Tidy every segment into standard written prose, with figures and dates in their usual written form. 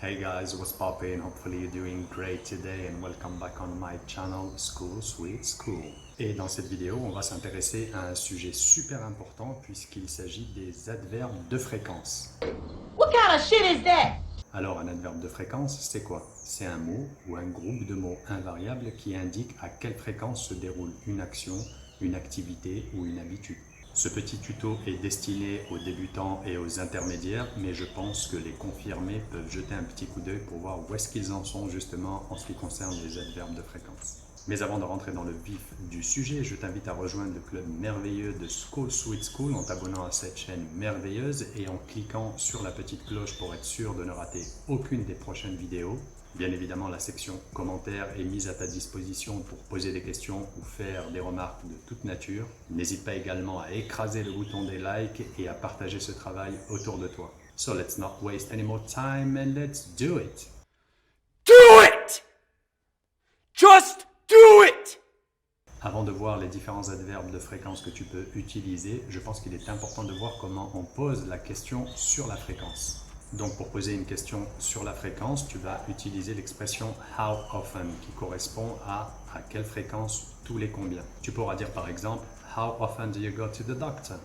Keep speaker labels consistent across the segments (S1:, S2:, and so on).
S1: Hey guys, what's poppin'? Hopefully you're doing great today and welcome back on my channel School Sweet School. Et dans cette vidéo, on va s'intéresser à un sujet super important puisqu'il s'agit des adverbes de fréquence.
S2: What kind of shit is that?
S1: Alors un adverbe de fréquence, c'est quoi? C'est un mot ou un groupe de mots invariables qui indique à quelle fréquence se déroule une action, une activité ou une habitude. Ce petit tuto est destiné aux débutants et aux intermédiaires, mais je pense que les confirmés peuvent jeter un petit coup d'œil pour voir où est-ce qu'ils en sont justement en ce qui concerne les adverbes de fréquence. Mais avant de rentrer dans le vif du sujet, je t'invite à rejoindre le club merveilleux de School Sweet School en t'abonnant à cette chaîne merveilleuse et en cliquant sur la petite cloche pour être sûr de ne rater aucune des prochaines vidéos. Bien évidemment, la section commentaires est mise à ta disposition pour poser des questions ou faire des remarques de toute nature. N'hésite pas également à écraser le bouton des likes et à partager ce travail autour de toi. So let's not waste any more time and let's do it!
S3: Do it! Just do it!
S1: Avant de voir les différents adverbes de fréquence que tu peux utiliser, je pense qu'il est important de voir comment on pose la question sur la fréquence. Donc pour poser une question sur la fréquence, tu vas utiliser l'expression how often qui correspond à quelle fréquence, tous les combien. Tu pourras dire par exemple how often do you go to the doctor?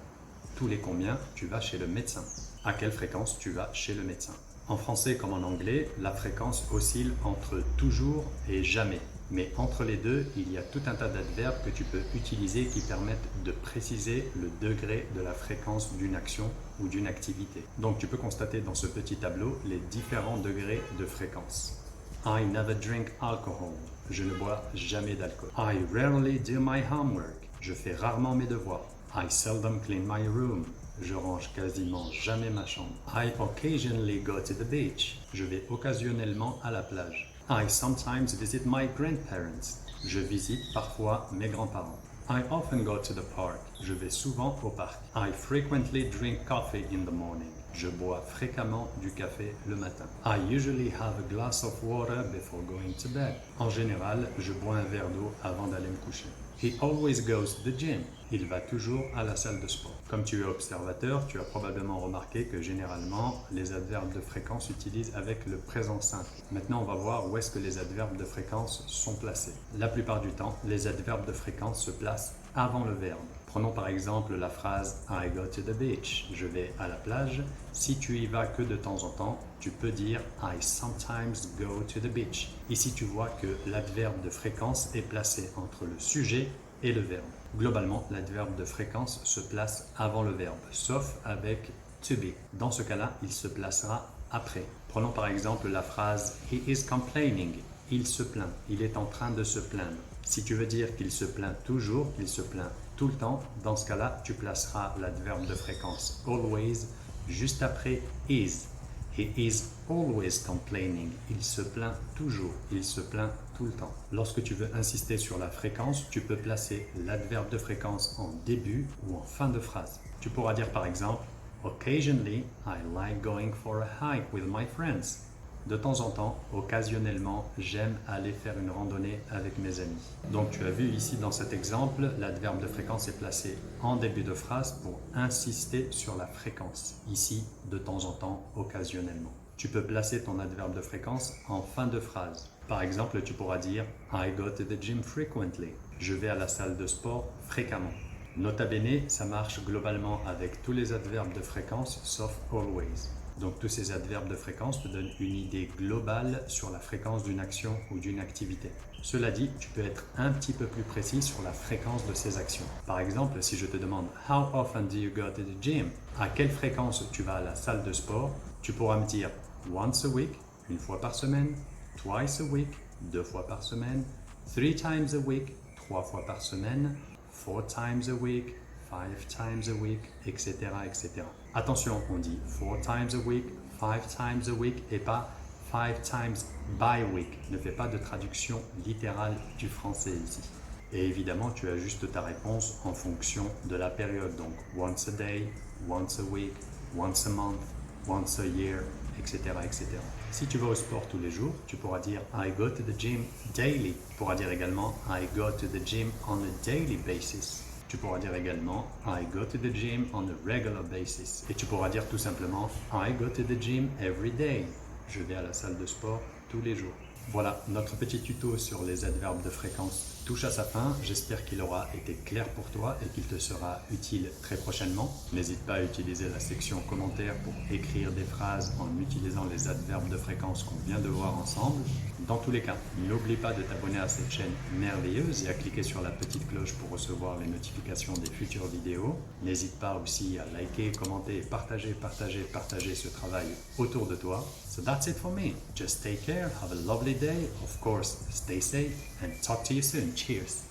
S1: Tous les combien tu vas chez le médecin. À quelle fréquence tu vas chez le médecin. En français comme en anglais, la fréquence oscille entre toujours et jamais. Mais entre les deux, il y a tout un tas d'adverbes que tu peux utiliser qui permettent de préciser le degré de la fréquence d'une action ou d'une activité. Donc tu peux constater dans ce petit tableau les différents degrés de fréquence. I never drink alcohol. Je ne bois jamais d'alcool. I rarely do my homework. Je fais rarement mes devoirs. I seldom clean my room. Je range quasiment jamais ma chambre. I occasionally go to the beach. Je vais occasionnellement à la plage. I sometimes visit my grandparents. Je visite parfois mes grands-parents. I often go to the park. Je vais souvent au parc. I frequently drink coffee in the morning. Je bois fréquemment du café le matin. I usually have a glass of water before going to bed. En général, je bois un verre d'eau avant d'aller me coucher. He always goes to the gym. Il va toujours à la salle de sport. Comme tu es observateur, tu as probablement remarqué que généralement, les adverbes de fréquence utilisent avec le présent simple. Maintenant, on va voir où est-ce que les adverbes de fréquence sont placés. La plupart du temps, les adverbes de fréquence se placent avant le verbe. Prenons par exemple la phrase I go to the beach. Je vais à la plage. Si tu y vas que de temps en temps, tu peux dire I sometimes go to the beach. Ici, tu vois que l'adverbe de fréquence est placé entre le sujet et le verbe. Globalement, l'adverbe de fréquence se place avant le verbe, sauf avec to be. Dans ce cas-là, il se placera après. Prenons par exemple la phrase He is complaining. Il se plaint. Il est en train de se plaindre. Si tu veux dire qu'il se plaint toujours, qu'il se plaint tout le temps, dans ce cas-là, tu placeras l'adverbe de fréquence always juste après is. He is always complaining. Il se plaint toujours. Il se plaint tout le temps. Lorsque tu veux insister sur la fréquence, tu peux placer l'adverbe de fréquence en début ou en fin de phrase. Tu pourras dire par exemple Occasionally, I like going for a hike with my friends. De temps en temps, occasionnellement, j'aime aller faire une randonnée avec mes amis. Donc tu as vu ici dans cet exemple, l'adverbe de fréquence est placé en début de phrase pour insister sur la fréquence. Ici, de temps en temps, occasionnellement. Tu peux placer ton adverbe de fréquence en fin de phrase. Par exemple, tu pourras dire I go to the gym frequently. Je vais à la salle de sport fréquemment. Nota bene, ça marche globalement avec tous les adverbes de fréquence sauf always. Donc tous ces adverbes de fréquence te donnent une idée globale sur la fréquence d'une action ou d'une activité. Cela dit, tu peux être un petit peu plus précis sur la fréquence de ces actions. Par exemple, si je te demande How often do you go to the gym? À quelle fréquence tu vas à la salle de sport? Tu pourras me dire once a week, une fois par semaine, twice a week, 2 fois par semaine, 3 times a week, 3 fois par semaine, 4 times a week, 5 times a week, etc., etc. Attention, on dit 4 times a week, 5 times a week et pas 5 times by week. Ne fais pas de traduction littérale du français ici. Et évidemment, tu ajustes ta réponse en fonction de la période. Donc, once a day, once a week, once a month, once a year, etc., etc. Si tu vas au sport tous les jours, tu pourras dire I go to the gym daily. Tu pourras dire également I go to the gym on a daily basis. Tu pourras dire également I go to the gym on a regular basis. Et tu pourras dire tout simplement I go to the gym every day. Je vais à la salle de sport tous les jours. Voilà, notre petit tuto sur les adverbes de fréquence touche à sa fin. J'espère qu'il aura été clair pour toi et qu'il te sera utile très prochainement. N'hésite pas à utiliser la section commentaires pour écrire des phrases en utilisant les adverbes de fréquence qu'on vient de voir ensemble. Dans tous les cas, n'oublie pas de t'abonner à cette chaîne merveilleuse et à cliquer sur la petite cloche pour recevoir les notifications des futures vidéos. N'hésite pas aussi à liker, commenter et partager ce travail autour de toi. So that's it for me. Just take care, have a lovely day, of course, stay safe, and talk to you soon. Cheers!